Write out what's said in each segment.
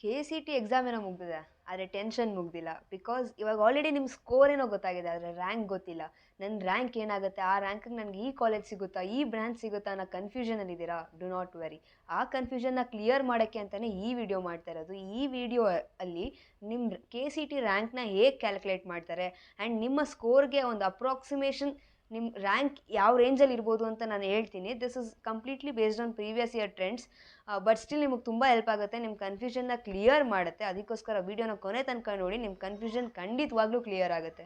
KCT exam ಏನೋ ಮುಗ್ದಿದೆ. ಆದ್ರೆ ಟೆನ್ಷನ್ ಮುಗ್ದಿಲ್ಲ. ಬಿಕಾಸ್ ಇವಾಗ ಆಲ್ರೆಡಿ ನಿಮ್ ಸ್ಕೋರ್ ಏನೋ ಗೊತ್ತಾಗಿದೆ. ಆದ್ರೆ ರ್ಯಾಂಕ್ ಗೊತ್ತಿಲ್ಲ. ನನ್ನ ರ್ಯಾಂಕ್ ಏನಾಗುತ್ತೆ? ಆ ರ್ಯಾಂಕಿಗೆ ನನಗೆ ಈ ಕಾಲೇಜ್ ಸಿಗುತ್ತಾ? ಈ ಬ್ರಾಂಚ್ ಸಿಗುತ್ತಾ? ಅನ್ನೋ ಕನ್ಫ್ಯೂಷನ್ ಅಲ್ಲಿ ಇದ್ದೀರಾ? Do not very. ಆ ಕನ್ಫ್ಯೂಷನ್ನ ಕ್ಲಿಯರ್ ಮಾಡಕ್ಕೆ ಅಂತಾನೆ ಈ ವಿಡಿಯೋ ಮಾಡ್ತಾ ಇರೋದು. ಈ ವಿಡಿಯೋ ಅಲ್ಲಿ ನಿಮ್ಮ KCT ರ್ಯಾಂಕ್ನ ಹೇಗೆ ಕ್ಯಾಲ್ಕುಲೇಟ್ ಮಾಡ್ತಾರೆ ಆ್ಯಂಡ್ ನಿಮ್ಮ ಸ್ಕೋರ್ಗೆ ಒಂದು ಅಪ್ರಾಕ್ಸಿಮೇಷನ್ ನಿಮ್ಮ ರ್ಯಾಂಕ್ ಯಾವ ರೇಂಜಲ್ಲಿ ಇರ್ಬೋದು ಅಂತ ನಾನು ಹೇಳ್ತೀನಿ. This is completely based on previous year trends. But still ನಿಮಗೆ ತುಂಬ ಹೆಲ್ಪ್ ಆಗುತ್ತೆ. ನಿಮ್ಮ ಕನ್ಫ್ಯೂಷನ್ನ ಕ್ಲಿಯರ್ ಮಾಡುತ್ತೆ. ಅದಕ್ಕೋಸ್ಕರ ವೀಡಿಯೋನ ಕೊನೆ ತನಕ ನೋಡಿ. ನಿಮ್ಮ ಕನ್ಫ್ಯೂಷನ್ ಖಂಡಿತವಾಗ್ಲೂ ಕ್ಲಿಯರ್ ಆಗುತ್ತೆ.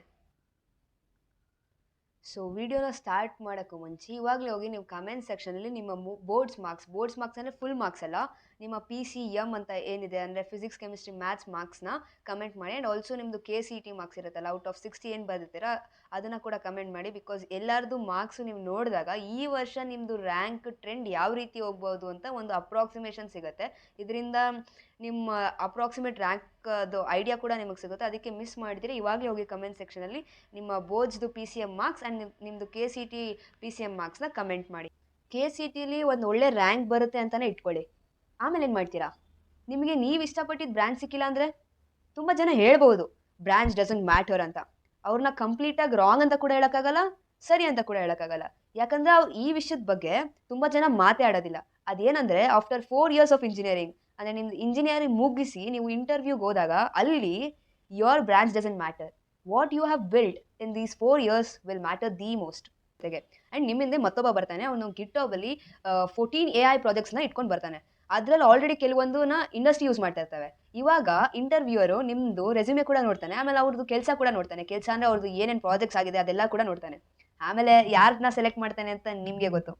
ಸೊ ವಿಡಿಯೋನ ಸ್ಟಾರ್ಟ್ ಮಾಡೋಕ್ಕೂ ಮುಂಚೆ ಇವಾಗಲೇ ಹೋಗಿ ನೀವು ಕಮೆಂಟ್ ಸೆಕ್ಷನಲ್ಲಿ ನಿಮ್ಮ ಬೋರ್ಡ್ಸ್ ಮಾರ್ಕ್ಸ್ ಅಂದರೆ ಫುಲ್ ಮಾರ್ಕ್ಸ್ ಅಲ್ಲ, ನಿಮ್ಮ PCM ಅಂತ ಏನಿದೆ ಅಂದರೆ ಫಿಸಿಕ್ಸ್ ಕೆಮಿಸ್ಟ್ರಿ ಮ್ಯಾಥ್ಸ್ ಮಾರ್ಕ್ಸ್ನ ಕಮೆಂಟ್ ಮಾಡಿ. ಆ್ಯಂಡ್ ಆಲ್ಸೋ ನಿಮ್ಮದು KCT ಮಾರ್ಕ್ಸ್ ಇರುತ್ತಲ್ಲ, ಔಟ್ ಆಫ್ 60 ಏನು ಬರುತ್ತೀರಾ ಅದನ್ನು ಕೂಡ ಕಮೆಂಟ್ ಮಾಡಿ. ಬಿಕಾಸ್ ಎಲ್ಲರದು ಮಾರ್ಕ್ಸು ನೀವು ನೋಡಿದಾಗ ಈ ವರ್ಷ ನಿಮ್ಮದು ರ್ಯಾಂಕ್ ಟ್ರೆಂಡ್ ಯಾವ ರೀತಿ ಹೋಗ್ಬೋದು ಅಂತ ಒಂದು ಅಪ್ರಾಕ್ಸಿಮೇಷನ್ ಸಿಗುತ್ತೆ. ಇದರಿಂದ ನಿಮ್ಮ ಅಪ್ರಾಕ್ಸಿಮೇಟ್ ರ್ಯಾಂಕ್ದು ಐಡಿಯಾ ಕೂಡ ನಿಮಗೆ ಸಿಗುತ್ತೆ. ಅದಕ್ಕೆ ಮಿಸ್ ಮಾಡಿದರೆ ಇವಾಗಲೇ ಹೋಗಿ ಕಮೆಂಟ್ ಸೆಕ್ಷನಲ್ಲಿ ನಿಮ್ಮ ಬೋರ್ಡ್ಸ್ದು PCM ಮಾರ್ಕ್ಸ್ ಆ್ಯಂಡ್ ನಿಮ್ಮದು KCT PCM ಮಾರ್ಕ್ಸ್ನ ಕಮೆಂಟ್ ಮಾಡಿ. KCTಲಿ ಒಂದು ಒಳ್ಳೆ ರ್ಯಾಂಕ್ ಬರುತ್ತೆ ಅಂತಲೇ ಇಟ್ಕೊಳ್ಳಿ. ಆಮೇಲೆ ಏನು ಮಾಡ್ತೀರಾ? ನಿಮಗೆ ನೀವು ಇಷ್ಟಪಟ್ಟಿದ್ದು ಬ್ರಾಂಚ್ ಸಿಕ್ಕಿಲ್ಲ ಅಂದರೆ ತುಂಬ ಜನ ಹೇಳ್ಬೋದು ಬ್ರಾಂಚ್ ಡಸಂಟ್ ಮ್ಯಾಟರ್ ಅಂತ. ಅವ್ರನ್ನ ಕಂಪ್ಲೀಟಾಗಿ ರಾಂಗ್ ಅಂತ ಕೂಡ ಹೇಳೋಕ್ಕಾಗಲ್ಲ, ಸರಿ ಅಂತ ಕೂಡ ಹೇಳೋಕ್ಕಾಗಲ್ಲ. ಯಾಕಂದರೆ ಅವ್ರು ಈ ವಿಷಯದ ಬಗ್ಗೆ ತುಂಬ ಜನ ಮಾತೇ ಆಡೋದಿಲ್ಲ. ಅದೇನಂದರೆ ಆಫ್ಟರ್ 4 ಇಯರ್ಸ್ ಆಫ್ ಇಂಜಿನಿಯರಿಂಗ್ ಅಂದರೆ ನಿಮ್ದು ಇಂಜಿನಿಯರಿಂಗ್ ಮುಗಿಸಿ ನೀವು ಇಂಟರ್ವ್ಯೂಗೆ ಹೋದಾಗ ಅಲ್ಲಿ your branch doesn't matter. What you have build in these 4 years will matter the most. And ನಿಮ್ಮಿಂದ ಮತ್ತೊಬ್ಬ ಬರ್ತಾನೆ, ಅವನು ಗಿಟ್ಹಾಬಲ್ಲಿ 14 AI ಪ್ರಾಜೆಕ್ಟ್ಸ್ನ ಇಟ್ಕೊಂಡು ಬರ್ತಾನೆ. ಅದರಲ್ಲಿ ಆಲ್ರೆಡಿ ಕೆಲವೊಂದನ್ನ ಇಂಡಸ್ಟ್ರಿ ಯೂಸ್ ಮಾಡ್ತಾ ಇರ್ತವೆ. ಇವಾಗ ಇಂಟರ್ವ್ಯೂಯರು ನಿಮ್ಮದು ರೆಸ್ಯೂಮೆ ಕೂಡ ನೋಡ್ತಾನೆ, ಆಮೇಲೆ ಅವ್ರದ್ದು ಕೆಲಸ ಕೂಡ ನೋಡ್ತಾನೆ. ಕೆಲಸ ಅಂದರೆ ಅವ್ರದ್ದು ಏನೇನು ಪ್ರಾಜೆಕ್ಟ್ಸ್ ಆಗಿದೆ ಅದೆಲ್ಲ ಕೂಡ ನೋಡ್ತಾನೆ. ಆಮೇಲೆ ಯಾರನ್ನ ಸೆಲೆಕ್ಟ್ ಮಾಡ್ತಾನೆ ಅಂತ ನಿಮಗೆ ಗೊತ್ತು.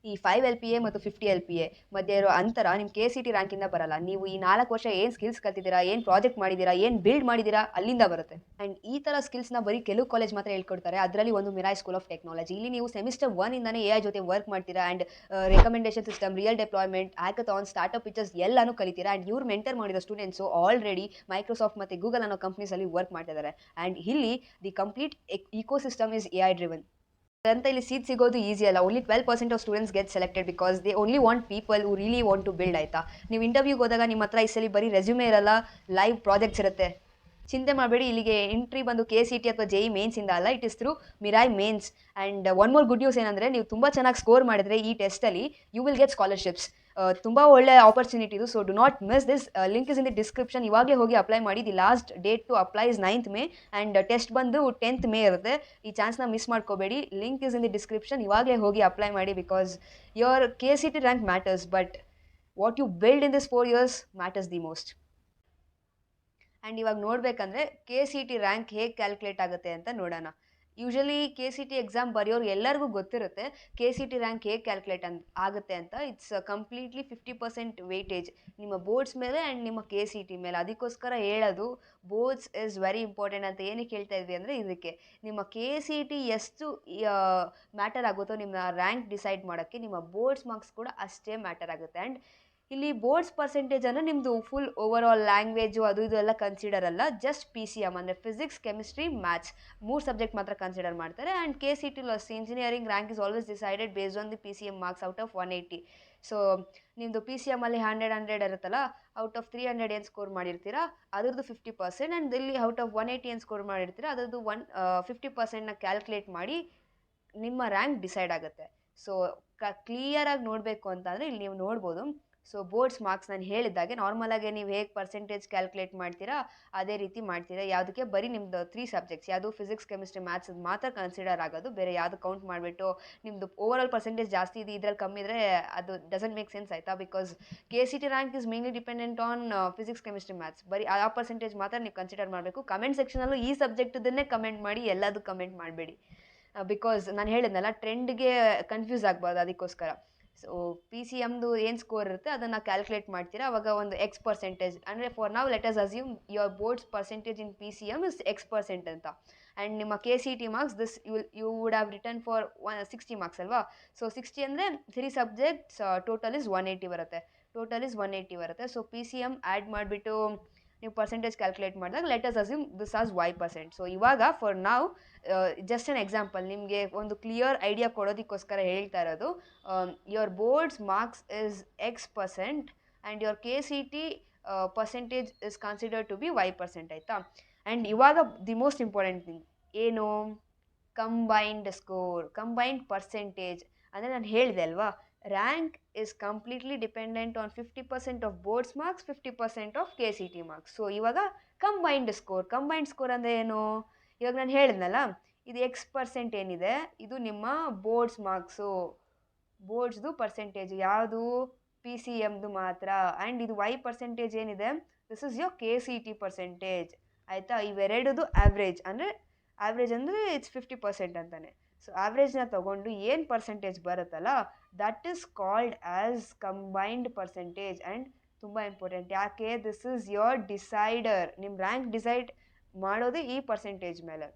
ಈ 5 LPA ಮತ್ತು 50 LPA ಮಧ್ಯೆ ಇರೋ ಅಂತರ ನಿಮ್ಮ KCT ರ್ಯಾಂಕಿಂದ ಬರಲ್ಲ. ನೀವು ಈ 4 ವರ್ಷ ಏನು ಸ್ಕಿಲ್ಸ್ ಕಲ್ತಿದ್ದೀರಾ, ಏನು ಪ್ರಾಜೆಕ್ಟ್ ಮಾಡಿದ್ದೀರಾ, ಏನು ಬಿಲ್ಡ್ ಮಾಡಿದ್ದೀರಾ ಅಲ್ಲಿಂದ ಬರುತ್ತೆ. ಆ್ಯಂಡ್ ಈ ಥರ ಸ್ಕಿಲ್ಸ್ನ ಬರೀ ಕೆಲವು ಕಾಲೇಜ್ ಮಾತ್ರ ಹೇಳ್ಕೊಡ್ತಾರೆ. ಅದರಲ್ಲಿ ಒಂದು ಮಿರಾಯ್ ಸ್ಕೂಲ್ ಆಫ್ ಟೆಕ್ನಾಲಜಿ. ಇಲ್ಲಿ ನೀವು ಸೆಮಿಸ್ಟರ್ 1 ಇಂದಾನೆ AI ಜೊತೆ ವರ್ಕ್ ಮಾಡ್ತೀರಾ. And recommendation system, real deployment, hackathon, startup pitchers ಎಲ್ಲನೂ ಕಲಿತೀರಾ. ಆ್ಯಂಡ್ ಇವ್ರು ಮೆಂಟರ್ ಮಾಡಿರೋ ಸ್ಟೂಡೆಂಟ್ಸು ಆಲ್ರೆಡಿ ಮೈಕ್ರೋಸಾಫ್ಟ್ ಮತ್ತು ಗೂಗಲ್ ಅನ್ನೋ ಕಂಪ್ನೀಸಲ್ಲಿ ವರ್ಕ್ ಮಾಡ್ತಿದ್ದಾರೆ. ಆ್ಯಂಡ್ ಇಲ್ಲಿ the complete ecosystem is AI driven ಅಂತ. ಇಲ್ಲಿ ಸೀಟ್ ಸಿಗೋದು ಈಸಿ ಅಲ್ಲ. Only 12% of students get selected because they only want people who really want to build. ಆಯಿತಾ? ನೀವು ಇಂಟರ್ವ್ಯೂಗೆ ಹೋದಾಗ ನಿಮ್ಮ ಹತ್ರ ಈ ಸಲ ಬರೀ ರೆಸ್ಯೂಮೇ ಇರಲ್ಲ, ಲೈವ್ ಪ್ರಾಜೆಕ್ಟ್ಸ್ ಇರುತ್ತೆ. ಚಿಂತೆ ಮಾಡಬೇಡಿ. ಇಲ್ಲಿಗೆ ಎಂಟ್ರಿ ಬಂದು KCT ಅಥವಾ JEE ಮೇನ್ಸಿಂದ ಅಲ್ಲ, it is through Mirai mains. And one more good news ಏನಂದರೆ, ನೀವು ತುಂಬ ಚೆನ್ನಾಗಿ ಸ್ಕೋರ್ ಮಾಡಿದ್ರೆ ಈ ಟೆಸ್ಟಲ್ಲಿ ಯು ವಿಲ್ ಗೆಟ್ ಸ್ಕಾಲರ್ಶಿಪ್ಸ್. ತುಂಬ ಒಳ್ಳೆ ಆಪರ್ಚುನಿಟಿ ಇದು. So do not miss this. Link is in the description. ಇವಾಗಲೇ ಹೋಗಿ ಅಪ್ಲೈ ಮಾಡಿ. The last date to apply is 9th May and test ಬಂದು 10th May ಇರುತ್ತೆ. ಈ ಚಾನ್ಸ್ನ ಮಿಸ್ ಮಾಡ್ಕೋಬೇಡಿ. Link is in the description. ಇವಾಗಲೇ ಹೋಗಿ ಅಪ್ಲೈ ಮಾಡಿ. Because your KCT rank matters, but what you build in this 4 years matters the most. And ಇವಾಗ ನೋಡಬೇಕಂದ್ರೆ KCT ರ್ಯಾಂಕ್ ಹೇಗೆ ಕ್ಯಾಲ್ಕುಲೇಟ್ ಆಗುತ್ತೆ ಅಂತ ನೋಡೋಣ. ಯೂಶಲಿ KCT ಎಕ್ಸಾಮ್ ಬರೆಯೋರು ಎಲ್ಲರಿಗೂ ಗೊತ್ತಿರುತ್ತೆ KCT ರ್ಯಾಂಕ್ ಹೇಗೆ ಕ್ಯಾಲ್ಕುಲೇಟ್ ಆಗುತ್ತೆ ಅಂತ. ಇಟ್ಸ್ ಕಂಪ್ಲೀಟ್ಲಿ 50% ವೇಟೇಜ್ ನಿಮ್ಮ ಬೋರ್ಡ್ಸ್ ಮೇಲೆ ಆ್ಯಂಡ್ ನಿಮ್ಮ KCT ಮೇಲೆ. ಅದಕ್ಕೋಸ್ಕರ ಹೇಳೋದು ಬೋರ್ಡ್ಸ್ ಇಸ್ ವೆರಿ ಇಂಪಾರ್ಟೆಂಟ್ ಅಂತ. ಏನಕ್ಕೆ ಹೇಳ್ತಾ ಇದ್ವಿ ಅಂದರೆ, ಇದಕ್ಕೆ ನಿಮ್ಮ KCT ಎಷ್ಟು ಮ್ಯಾಟರ್ ಆಗುತ್ತೋ ನಿಮ್ಮ ರ್ಯಾಂಕ್ ಡಿಸೈಡ್ ಮಾಡೋಕ್ಕೆ, ನಿಮ್ಮ ಬೋರ್ಡ್ಸ್ ಮಾರ್ಕ್ಸ್ ಕೂಡ ಅಷ್ಟೇ ಮ್ಯಾಟರ್ ಆಗುತ್ತೆ. ಆ್ಯಂಡ್ ಇಲ್ಲಿ ಬೋರ್ಡ್ಸ್ ಪರ್ಸೆಂಟೇಜ್ ಅಂದರೆ ನಿಮ್ಮದು ಫುಲ್ ಓವರ್ ಆಲ್ ಲ್ಯಾಂಗ್ವೇಜು ಅದು ಇದು ಎಲ್ಲ ಕನ್ಸಿಡರ್ ಅಲ್ಲ. ಜಸ್ಟ್ PCM ಅಂದರೆ ಫಿಸಿಕ್ಸ್ ಕೆಮಿಸ್ಟ್ರಿ ಮ್ಯಾಥ್ಸ್ 3 ಸಬ್ಜೆಕ್ಟ್ ಮಾತ್ರ ಕನ್ಸಿಡರ್ ಮಾಡ್ತಾರೆ. And KCT engineering rank is always decided based on the PCM marks out of 180. So ನಿಮ್ಮದು PCM ಅಲ್ಲಿ 100 ಇರುತ್ತಲ್ಲ, ಔಟ್ ಆಫ್ 300 ಏನು ಸ್ಕೋರ್ ಮಾಡಿರ್ತೀರಾ ಅದರದ್ದು 50%. ಆ್ಯಂಡ್ ಇಲ್ಲಿ ಔಟ್ ಆಫ್ 180 ಏನು ಸ್ಕೋರ್ ಮಾಡಿರ್ತೀರಾ ಅದರದ್ದು 50%ನ ಕ್ಯಾಲ್ಕುಲೇಟ್ ಮಾಡಿ ನಿಮ್ಮ ರ್ಯಾಂಕ್ ಡಿಸೈಡ್ ಆಗುತ್ತೆ. ಸೊ ಕ್ಲಿಯರಾಗಿ ನೋಡಬೇಕು ಅಂತಂದರೆ ಇಲ್ಲಿ ನೀವು ನೋಡ್ಬೋದು. ಸೊ ಬೋರ್ಡ್ಸ್ ಮಾರ್ಕ್ಸ್ ನಾನು ಹೇಳಿದ್ದಾಗೆ ನಾರ್ಮಲಾಗಿ ನೀವು ಹೇಗೆ ಪರ್ಸೆಂಟೇಜ್ ಕ್ಯಾಲ್ಕುಲೇಟ್ ಮಾಡ್ತೀರಾ ಅದೇ ರೀತಿ ಮಾಡ್ತೀರಾ. ಯಾವುದಕ್ಕೆ ಬರೀ ನಿಮ್ಮದು 3 ಸಬ್ಜೆಕ್ಟ್ಸ್, ಯಾವುದು ಫಿಸಿಕ್ಸ್ ಕೆಮಿಸ್ಟ್ರಿ ಮ್ಯಾಥ್ಸ್ ಮಾತ್ರ ಕನ್ಸಿಡರ್ ಆಗೋದು. ಬೇರೆ ಯಾವುದು ಕೌಂಟ್ ಮಾಡಿಬಿಟ್ಟು ನಿಮ್ಮದು ಓವರ್ ಆಲ್ ಪರ್ಸೆಂಟೇಜ್ ಜಾಸ್ತಿ ಇದೆ ಇದರಲ್ಲಿ ಕಮ್ಮಿ ಇದ್ದರೆ ಅದು ಡಸಂಟ್ ಮೇಕ್ ಸೆನ್ಸ್. ಆಯಿತಾ? Because KCT rank is mainly dependent on physics chemistry maths. ಬರೀ ಆ ಪರ್ಸೆಂಟೇಜ್ ಮಾತ್ರ ನೀವು ಕನ್ಸಿಡರ್ ಮಾಡಬೇಕು. ಕಮೆಂಟ್ ಸೆಕ್ಷನಲ್ಲೂ ಈ ಸಬ್ಜೆಕ್ಟದನ್ನೇ ಕಮೆಂಟ್ ಮಾಡಿ, ಎಲ್ಲದೂ ಕಮೆಂಟ್ ಮಾಡಬೇಡಿ. ಬಿಕಾಸ್ ನಾನು ಹೇಳಿದ್ನಲ್ಲ, ಟ್ರೆಂಡ್ಗೆ ಕನ್ಫ್ಯೂಸ್ ಆಗ್ಬಾರ್ದು. ಅದಕ್ಕೋಸ್ಕರ ಸೊ PCMದು ಏನು ಸ್ಕೋರ್ ಇರುತ್ತೆ ಅದನ್ನು ಕ್ಯಾಲ್ಕುಲೇಟ್ ಮಾಡ್ತೀರಾ. ಅವಾಗ ಒಂದು X% ಅಂದರೆ ಫಾರ್ ನಾವು let us assume your boards percentage in PCM is X% ಅಂತ. ಆ್ಯಂಡ್ ನಿಮ್ಮ KCT marks this you would have return for 60 marks ಅಲ್ವಾ. ಸೊ 60 ಅಂದರೆ 3 ಸಬ್ಜೆಕ್ಟ್ಸ್ ಟೋಟಲ್ ಇಸ್ 180 ಬರುತ್ತೆ. ಸೊ PCM ಆ್ಯಡ್ ಮಾಡಿಬಿಟ್ಟು ನೀವು ಪರ್ಸೆಂಟೇಜ್ ಕ್ಯಾಲ್ಕುಲೇಟ್ ಮಾಡಿದಾಗ let us assume this as Y%. So ಇವಾಗ for ನಾವು ಜಸ್ಟ್ ಆನ್ ಎಕ್ಸಾಂಪಲ್ ನಿಮಗೆ ಒಂದು ಕ್ಲಿಯರ್ ಐಡಿಯಾ ಕೊಡೋದಕ್ಕೋಸ್ಕರ ಹೇಳ್ತಾ ಇರೋದು. Your boards marks is X% and your KCT percentage is considered to be y%, ಆಯಿತಾ. ಆ್ಯಂಡ್ ಇವಾಗ ದಿ ಮೋಸ್ಟ್ ಇಂಪಾರ್ಟೆಂಟ್ ಥಿಂಗ್ ಏನು, ಕಂಬೈನ್ಡ್ ಸ್ಕೋರ್, ಕಂಬೈನ್ಡ್ ಪರ್ಸೆಂಟೇಜ್. ಅಂದರೆ ನಾನು ಹೇಳಿದೆ ಅಲ್ವಾ, rank is completely dependent on 50% of boards marks, 50% of KCT marks. So ಇವಾಗ combined score ಅಂದರೆ ಏನು, ಇವಾಗ ನಾನು ಹೇಳಿದ್ನಲ್ಲ, ಇದು X% ಏನಿದೆ ಇದು ನಿಮ್ಮ ಬೋರ್ಡ್ಸ್ ಮಾರ್ಕ್ಸು, ಬೋರ್ಡ್ಸ್ದು ಪರ್ಸೆಂಟೇಜ್ ಯಾವುದು, PCMದು ಮಾತ್ರ. ಆ್ಯಂಡ್ ಇದು Y% ಏನಿದೆ, this is your KCT percentage, ಆಯಿತಾ. ಇವೆರಡದು ಆವ್ರೇಜ್ ಅಂದರೆ ಇಟ್ಸ್ 50% ಅಂತಾನೆ. ಸೊ ಆವ್ರೇಜ್ನ ತಗೊಂಡು ಏನು ಪರ್ಸೆಂಟೇಜ್ ಬರುತ್ತಲ್ಲ, that is called as combined percentage. And ತುಂಬ ಇಂಪಾರ್ಟೆಂಟ್, ಯಾಕೆ, ದಿಸ್ ಈಸ್ ಯೋರ್ ಡಿಸೈಡರ್, ನಿಮ್ಮ ರ್ಯಾಂಕ್ ಡಿಸೈಡ್ ಮಾಡೋದು ಈ ಪರ್ಸೆಂಟೇಜ್ ಮೇಲೆ.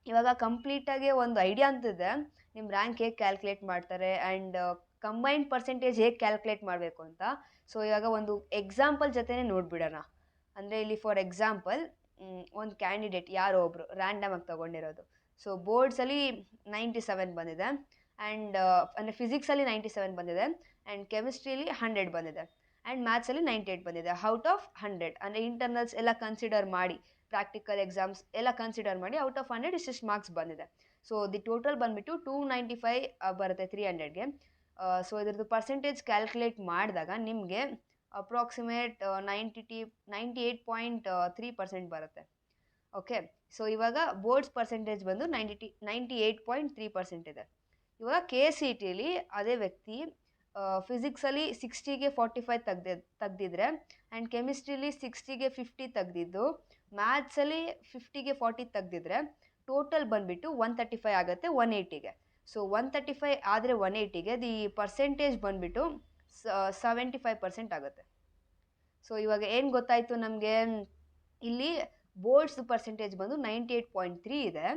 ಇವಾಗ ಕಂಪ್ಲೀಟಾಗಿ ಒಂದು ಐಡಿಯಾ ಅಂತಿದೆ ನಿಮ್ಮ ರ್ಯಾಂಕ್ ಹೇಗೆ ಕ್ಯಾಲ್ಕುಲೇಟ್ ಮಾಡ್ತಾರೆ ಆ್ಯಂಡ್ ಕಂಬೈನ್ಡ್ ಪರ್ಸೆಂಟೇಜ್ ಹೇಗೆ ಕ್ಯಾಲ್ಕುಲೇಟ್ ಮಾಡಬೇಕು ಅಂತ. ಸೊ ಇವಾಗ ಒಂದು ಎಕ್ಸಾಂಪಲ್ ಜೊತೆನೇ ನೋಡಿಬಿಡೋಣ. ಅಂದರೆ ಇಲ್ಲಿ ಫಾರ್ ಎಕ್ಸಾಂಪಲ್ ಒಂದು ಕ್ಯಾಂಡಿಡೇಟ್ ಯಾರೋ ಒಬ್ಬರು ರ್ಯಾಂಡಮಾಗಿ ತೊಗೊಂಡಿರೋದು. ಸೊ ಬೋರ್ಡ್ಸಲ್ಲಿ 97 ಬಂದಿದೆ, ಆ್ಯಂಡ್ ಅಂದರೆ ಫಿಸಿಕ್ಸಲ್ಲಿ 97 ಬಂದಿದೆ, ಆ್ಯಂಡ್ ಕೆಮಿಸ್ಟ್ರಿಯಲ್ಲಿ 100 ಬಂದಿದೆ, ಆ್ಯಂಡ್ ಮ್ಯಾಥ್ಸಲ್ಲಿ 98 ಬಂದಿದೆ ಔಟ್ ಆಫ್ 100. ಅಂದರೆ ಇಂಟರ್ನಲ್ಸ್ ಎಲ್ಲ ಕನ್ಸಿಡರ್ ಮಾಡಿ, ಪ್ರಾಕ್ಟಿಕಲ್ ಎಕ್ಸಾಮ್ಸ್ ಎಲ್ಲ ಕನ್ಸಿಡರ್ ಮಾಡಿ ಔಟ್ ಆಫ್ 100 ಇಷ್ಟಿಷ್ಟು ಮಾರ್ಕ್ಸ್ ಬಂದಿದೆ. ಸೊ ದಿ ಟೋಟಲ್ ಬಂದುಬಿಟ್ಟು 295 ಬರುತ್ತೆ 300ಗೆ. ಸೊ ಇದ್ರದ್ದು ಪರ್ಸೆಂಟೇಜ್ ಕ್ಯಾಲ್ಕುಲೇಟ್ ಮಾಡಿದಾಗ ನಿಮಗೆ ಅಪ್ರಾಕ್ಸಿಮೇಟ್ 98.3% ಬರುತ್ತೆ. ಓಕೆ, ಸೊ ಇವಾಗ ಬೋರ್ಡ್ಸ್ ಪರ್ಸೆಂಟೇಜ್ ಬಂದು 98.3% ಇದೆ. ಇವಾಗ KCTಲಿ ಅದೇ ವ್ಯಕ್ತಿ ಫಿಸಿಕ್ಸಲ್ಲಿ 60ಗೆ 45 ತೆಗ್ದಿದ್ರೆ, ಆ್ಯಂಡ್ ಕೆಮಿಸ್ಟ್ರಿಲಿ 60ಗೆ 50 ತೆಗ್ದಿದ್ದು, ಮ್ಯಾಥ್ಸಲ್ಲಿ 50ಗೆ 40 ತೆಗ್ದಿದ್ರೆ ಟೋಟಲ್ ಬಂದುಬಿಟ್ಟು 135 ಆಗುತ್ತೆ 180ಗೆ. ಸೊ 135 ಆದರೆ 180ಗೆ ದಿ ಪರ್ಸೆಂಟೇಜ್ ಬಂದುಬಿಟ್ಟು 75% ಆಗುತ್ತೆ. ಸೊ ಇವಾಗ ಏನು ಗೊತ್ತಾಯಿತು ನಮಗೆ, ಇಲ್ಲಿ ಬೋರ್ಡ್ಸ್ ಪರ್ಸೆಂಟೇಜ್ ಬಂದು 98.3 ಇದೆ,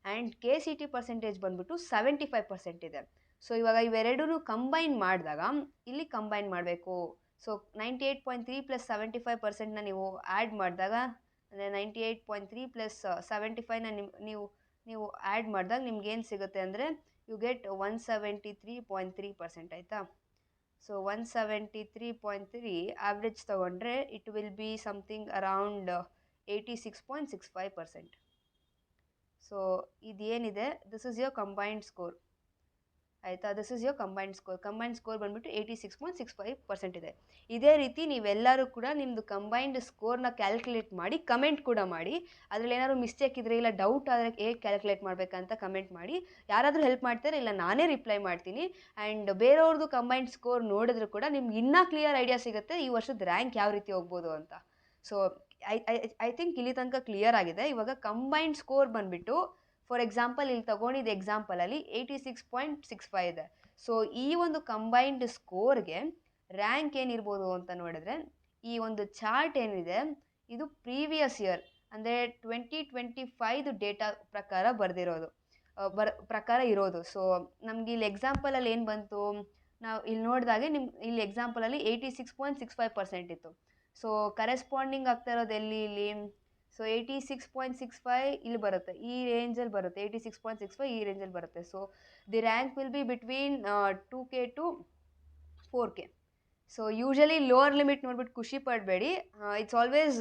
ಆ್ಯಂಡ್ KCT ಪರ್ಸೆಂಟೇಜ್ ಬಂದುಬಿಟ್ಟು 75% ಇದೆ. ಸೊ ಇವಾಗ ಇವೆರಡೂ ಕಂಬೈನ್ ಮಾಡಿದಾಗ ಇಲ್ಲಿ ಕಂಬೈನ್ ಮಾಡಬೇಕು. ಸೊ 98.3 ಪ್ಲಸ್ 75%ನ ನೀವು ಆ್ಯಡ್ ಮಾಡಿದಾಗ, ಅಂದರೆ 98.3 ಪ್ಲಸ್ 75ನ ನೀವು ಆ್ಯಡ್ ಮಾಡಿದಾಗ ನಿಮ್ಗೇನು ಸಿಗುತ್ತೆ ಅಂದರೆ ಯು ಗೆಟ್ 173.3%, ಆಯಿತಾ. ಸೊ 173.3 ಆವ್ರೇಜ್ ತೊಗೊಂಡ್ರೆ it will be something around 86.65%. So ಇದೇನಿದೆ, this is your combined score, ಆಯಿತಾ. This is your combined score ಬಂದುಬಿಟ್ಟು 86.65% ಇದೆ. ಇದೇ ರೀತಿ ನೀವೆಲ್ಲರೂ ಕೂಡ ನಿಮ್ಮದು ಕಂಬೈನ್ಡ್ ಸ್ಕೋರ್ನ ಕ್ಯಾಲ್ಕುಲೇಟ್ ಮಾಡಿ ಕಮೆಂಟ್ ಕೂಡ ಮಾಡಿ. ಅದರಲ್ಲಿ ಏನಾದ್ರು ಮಿಸ್ಟೇಕ್ ಇದ್ದರೆ ಇಲ್ಲ ಡೌಟ್ ಆದರೆ ಹೇಗೆ ಕ್ಯಾಲ್ಕುಲೇಟ್ ಮಾಡಬೇಕಂತ ಕಮೆಂಟ್ ಮಾಡಿ. ಯಾರಾದರೂ ಹೆಲ್ಪ್ ಮಾಡ್ತಾರೆ ಇಲ್ಲ ನಾನೇ ರಿಪ್ಲೈ ಮಾಡ್ತೀನಿ. ಆ್ಯಂಡ್ ಬೇರೆಯವ್ರದ್ದು ಕಂಬೈನ್ಡ್ ಸ್ಕೋರ್ ನೋಡಿದ್ರು ಕೂಡ ನಿಮ್ಗೆ ಇನ್ನೂ ಕ್ಲಿಯರ್ ಐಡಿಯಾ ಸಿಗುತ್ತೆ ಈ ವರ್ಷದ ರ್ಯಾಂಕ್ ಯಾವ ರೀತಿ ಹೋಗ್ಬೋದು ಅಂತ. ಸೊ ಐ ಥಿಂಕ್ ಇಲ್ಲಿ ತನಕ ಕ್ಲಿಯರ್ ಆಗಿದೆ. ಇವಾಗ ಕಂಬೈನ್ಡ್ ಸ್ಕೋರ್ ಬಂದುಬಿಟ್ಟು ಫಾರ್ ಎಕ್ಸಾಂಪಲ್ ಇಲ್ಲಿ ತಗೊಂಡಿದ್ದ ಎಕ್ಸಾಂಪಲಲ್ಲಿ 86.65 ಇದೆ. ಸೊ ಈ ಒಂದು ಕಂಬೈನ್ಡ್ ಸ್ಕೋರ್ಗೆ ರ್ಯಾಂಕ್ ಏನಿರ್ಬೋದು ಅಂತ ನೋಡಿದ್ರೆ, ಈ ಒಂದು ಚಾರ್ಟ್ ಏನಿದೆ ಇದು ಪ್ರೀವಿಯಸ್ ಇಯರ್ ಅಂದರೆ 2025 ಡೇಟಾ ಪ್ರಕಾರ ಪ್ರಕಾರ ಇರೋದು. ಸೊ ನಮ್ಗೆ ಇಲ್ಲಿ ಎಕ್ಸಾಂಪಲಲ್ಲಿ ಏನು ಬಂತು, ನಾವು ಇಲ್ಲಿ ನೋಡಿದಾಗೆ ಇಲ್ಲಿ ಎಕ್ಸಾಂಪಲಲ್ಲಿ 86.65% ಇತ್ತು. ಸೊ ಕರೆಸ್ಪಾಂಡಿಂಗ್ ಆಗ್ತಾ ಇರೋದು ಇಲ್ಲಿ ಸೊ 86.65 ಇಲ್ಲಿ ಬರುತ್ತೆ, ಈ ರೇಂಜಲ್ಲಿ ಬರುತ್ತೆ. 86.65 ಈ ರೇಂಜಲ್ಲಿ ಬರುತ್ತೆ. So the rank will be between 2K to 4K. So usually lower limit ನೋಡ್ಬಿಟ್ಟು ಖುಷಿ ಪಡಬೇಡಿ, ಇಟ್ಸ್ ಆಲ್ವೇಸ್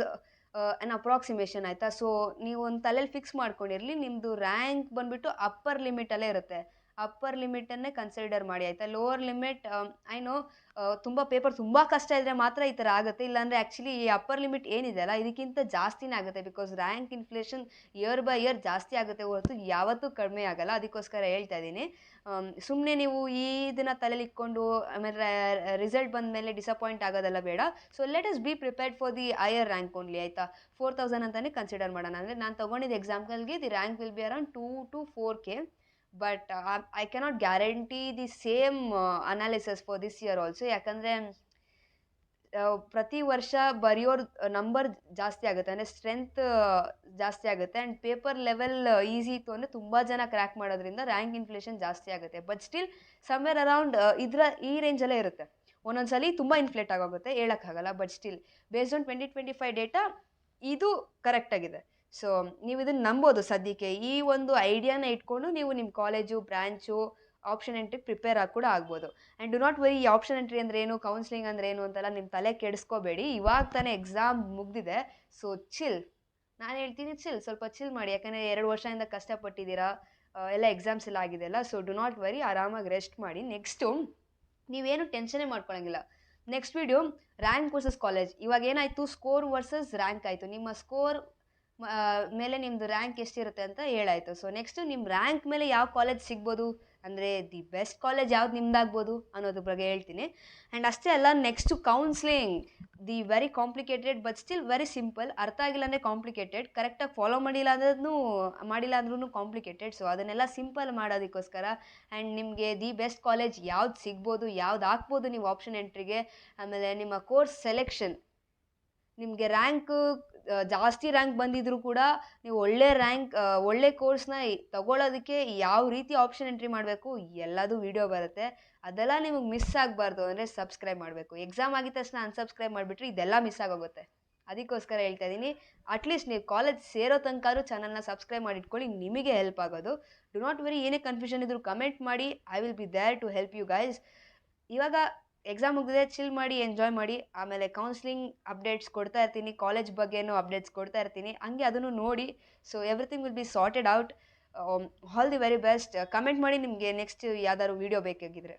ಅನ್ ಅಪ್ರಾಕ್ಸಿಮೇಷನ್, ಆಯಿತಾ. ಸೊ ನೀವು ಒಂದು ತಲೆಯಲ್ಲಿ ಫಿಕ್ಸ್ ಮಾಡ್ಕೊಂಡಿರಲಿ, ನಿಮ್ಮದು ರ್ಯಾಂಕ್ ಬಂದುಬಿಟ್ಟು ಅಪ್ಪರ್ ಲಿಮಿಟಲ್ಲೇ ಇರುತ್ತೆ. ಅಪ್ಪರ್ ಲಿಮಿಟನ್ನೇ ಕನ್ಸಿಡರ್ ಮಾಡಿ, ಆಯಿತಾ. ಲೋವರ್ ಲಿಮಿಟ್ ಐ ನೋ ತುಂಬ ಪೇಪರ್ ತುಂಬ ಕಷ್ಟ ಇದ್ದರೆ ಮಾತ್ರ ಈ ಥರ ಆಗುತ್ತೆ, ಇಲ್ಲಾಂದರೆ ಆ್ಯಕ್ಚುಲಿ ಈ ಅಪ್ಪರ್ ಲಿಮಿಟ್ ಏನಿದೆ ಅಲ್ಲ ಇದಕ್ಕಿಂತ ಜಾಸ್ತಿನೇ ಆಗುತ್ತೆ. Because rank inflation year by year ಜಾಸ್ತಿ ಆಗುತ್ತೆ ಹೊರತು ಯಾವತ್ತೂ ಕಡಿಮೆ ಆಗಲ್ಲ. ಅದಕ್ಕೋಸ್ಕರ ಹೇಳ್ತಾ ಇದ್ದೀನಿ. ಸುಮ್ಮನೆ ನೀವು ಇದನ್ನು ತಲೆಯಲ್ಲಿ ಇಟ್ಕೊಂಡು ಆಮೇಲೆ ರಿಸಲ್ಟ್ ಬಂದ ಮೇಲೆ ಡಿಸಪಾಯಿಂಟ್ ಆಗೋದೆಲ್ಲ ಬೇಡ. So let us be prepared for the higher rank only, ಆಯಿತಾ. 4000 ಅಂತಲೇ ಕನ್ಸಿಡರ್ ಮಾಡೋಣ. ಅಂದರೆ ನಾನು ತೊಗೊಂಡಿದ್ದ ಎಕ್ಸಾಂಪಲ್ಗೆ the rank will be around 2 to 4K. But I cannot guarantee the same analysis for this year also. ಯಾಕಂದರೆ ಪ್ರತಿ ವರ್ಷ ಬರೆಯೋರು ನಂಬರ್ ಜಾಸ್ತಿ ಆಗುತ್ತೆ, ಅಂದರೆ ಸ್ಟ್ರೆಂತ್ ಜಾಸ್ತಿ ಆಗುತ್ತೆ. ಆ್ಯಂಡ್ ಪೇಪರ್ ಲೆವೆಲ್ ಈಸಿ ಇತ್ತು ಅಂದರೆ ತುಂಬ ಜನ ಕ್ರ್ಯಾಕ್ ಮಾಡೋದ್ರಿಂದ ರ್ಯಾಂಕ್ ಇನ್ಫ್ಲೇಷನ್ ಜಾಸ್ತಿ ಆಗುತ್ತೆ. ಬಟ್ ಸ್ಟಿಲ್ ಸಮ್ವೇರ್ ಅರೌಂಡ್ ಈ ರೇಂಜಲ್ಲೇ ಇರುತ್ತೆ. ಒಂದೊಂದ್ಸಲಿ ತುಂಬ ಇನ್ಫ್ಲೇಟ್ ಆಗೋಗುತ್ತೆ, ಹೇಳೋಕ್ಕಾಗಲ್ಲ. But still based on 2025 data ಇದು ಕರೆಕ್ಟಾಗಿದೆ. ಸೊ ನೀವು ಇದನ್ನು ನಂಬೋದು ಸದ್ಯಕ್ಕೆ. ಈ ಒಂದು ಐಡಿಯಾನ ಇಟ್ಕೊಂಡು ನೀವು ನಿಮ್ಮ ಕಾಲೇಜು ಬ್ರ್ಯಾಂಚು ಆಪ್ಷನ್ ಎಂಟ್ರಿಗೆ ಪ್ರಿಪೇರ್ ಆಗಿ ಕೂಡ ಆಗ್ಬೋದು. ಆ್ಯಂಡ್ ಡು ನಾಟ್ ವರಿ, ಈ ಆಪ್ಷನ್ ಎಂಟ್ರಿ ಅಂದರೆ ಏನು, ಕೌನ್ಸ್ಲಿಂಗ್ ಅಂದರೆ ಏನು ಅಂತೆಲ್ಲ ನಿಮ್ಮ ತಲೆ ಕೆಡಿಸ್ಕೋಬೇಡಿ. ಇವಾಗ ತಾನೇ ಎಕ್ಸಾಮ್ ಮುಗ್ದಿದೆ. ಸೊ ಚಿಲ್, ನಾನು ಹೇಳ್ತೀನಿ ಸ್ವಲ್ಪ ಚಿಲ್ ಮಾಡಿ. ಯಾಕಂದರೆ 2 ವರ್ಷದಿಂದ ಕಷ್ಟಪಟ್ಟಿದ್ದೀರಾ, ಎಲ್ಲ ಎಕ್ಸಾಮ್ಸ್ ಎಲ್ಲ ಆಗಿದೆ ಅಲ್ಲ. ಸೊ ಡು ನಾಟ್ ವರಿ, ಆರಾಮಾಗಿ ರೆಸ್ಟ್ ಮಾಡಿ. ನೆಕ್ಸ್ಟು ನೀವೇನು ಟೆನ್ಷನ್ನೇ ಮಾಡ್ಕೊಳಂಗಿಲ್ಲ. Next video rank versus college. ಇವಾಗ ಏನಾಯಿತು, ಸ್ಕೋರ್ ವರ್ಸಸ್ ರ್ಯಾಂಕ್ ಆಯಿತು. ನಿಮ್ಮ ಸ್ಕೋರ್ ಮೇಲೆ ನಿಮ್ಮದು ರ್ಯಾಂಕ್ ಎಷ್ಟಿರುತ್ತೆ ಅಂತ ಹೇಳಾಯಿತು. ಸೊ ನೆಕ್ಸ್ಟು ನಿಮ್ಮ ರ್ಯಾಂಕ್ ಮೇಲೆ ಯಾವ ಕಾಲೇಜ್ ಸಿಗ್ಬೋದು, ಅಂದರೆ ದಿ ಬೆಸ್ಟ್ ಕಾಲೇಜ್ ಯಾವ್ದು ನಿಮ್ದಾಗ್ಬೋದು ಅನ್ನೋದ್ರ ಬಗ್ಗೆ ಹೇಳ್ತೀನಿ. ಆ್ಯಂಡ್ ಅಷ್ಟೇ ಅಲ್ಲ, next counselling, the very complicated but still very simple. ಅರ್ಥ ಆಗಿಲ್ಲ ಅಂದರೆ ಕಾಂಪ್ಲಿಕೇಟೆಡ್, ಕರೆಕ್ಟಾಗಿ ಫಾಲೋ ಮಾಡಿಲ್ಲ ಅಂದ್ರೂ ಕಾಂಪ್ಲಿಕೇಟೆಡ್. ಸೊ ಅದನ್ನೆಲ್ಲ ಸಿಂಪಲ್ ಮಾಡೋದಕ್ಕೋಸ್ಕರ. ಆ್ಯಂಡ್ ನಿಮಗೆ ದಿ ಬೆಸ್ಟ್ ಕಾಲೇಜ್ ಯಾವ್ದು ಸಿಗ್ಬೋದು, ಯಾವ್ದು ಹಾಕ್ಬೋದು ನೀವು ಆಪ್ಷನ್ ಎಂಟ್ರಿಗೆ. ಆಮೇಲೆ ನಿಮ್ಮ ಕೋರ್ಸ್ ಸೆಲೆಕ್ಷನ್, ನಿಮಗೆ ಜಾಸ್ತಿ ರ್ಯಾಂಕ್ ಬಂದಿದ್ರೂ ಕೂಡ ನೀವು ಒಳ್ಳೆ ಕೋರ್ಸ್ನ ತಗೊಳ್ಳೋದಕ್ಕೆ ಯಾವ ರೀತಿ ಆಪ್ಷನ್ ಎಂಟ್ರಿ ಮಾಡಬೇಕು ಎಲ್ಲದೂ ವಿಡಿಯೋ ಬರುತ್ತೆ. ಅದೆಲ್ಲ ನಿಮಗೆ ಮಿಸ್ ಆಗಬಾರ್ದು ಅಂದರೆ ಸಬ್ಸ್ಕ್ರೈಬ್ ಮಾಡಬೇಕು. ಎಕ್ಸಾಮ್ ಆಗಿದ ತಕ್ಷಣ ಅನ್ಸಬ್ಸ್ಕ್ರೈಬ್ ಮಾಡಿಬಿಟ್ರೆ ಇದೆಲ್ಲ ಮಿಸ್ ಆಗೋಗುತ್ತೆ. ಅದಕ್ಕೋಸ್ಕರ ಹೇಳ್ತಾ ಇದ್ದೀನಿ, ಅಟ್ಲೀಸ್ಟ್ ನೀವು ಕಾಲೇಜ್ ಸೇರೋ ತನಕ ಚಾನಲ್ನ ಸಬ್ಸ್ಕ್ರೈಬ್ ಮಾಡಿಟ್ಕೊಳ್ಳಿ, ನಿಮಗೆ ಹೆಲ್ಪ್ ಆಗೋದು. ಡು ನಾಟ್ ವೆರಿ, ಏನೇ ಕನ್ಫ್ಯೂಷನ್ ಇದ್ದರೂ ಕಮೆಂಟ್ ಮಾಡಿ, I will be there to help you guys. ಇವಾಗ ಎಕ್ಸಾಮ್ ಮುಗಿದ್ರೆ ಚಿಲ್ ಮಾಡಿ, ಎಂಜಾಯ್ ಮಾಡಿ. ಆಮೇಲೆ ಕೌನ್ಸ್ಲಿಂಗ್ ಅಪ್ಡೇಟ್ಸ್ ಕೊಡ್ತಾ ಇರ್ತೀನಿ, ಕಾಲೇಜ್ ಬಗ್ಗೆನೂ ಅಪ್ಡೇಟ್ಸ್ ಕೊಡ್ತಾ ಇರ್ತೀನಿ, ಹಂಗೆ ಅದನ್ನು ನೋಡಿ. So everything will be sorted out. All the very best. Comment ಮಾಡಿ ನಿಮಗೆ ನೆಕ್ಸ್ಟ್ ಯಾವ್ದಾದ್ರು ವೀಡಿಯೋ ಬೇಕಾಗಿದ್ರೆ.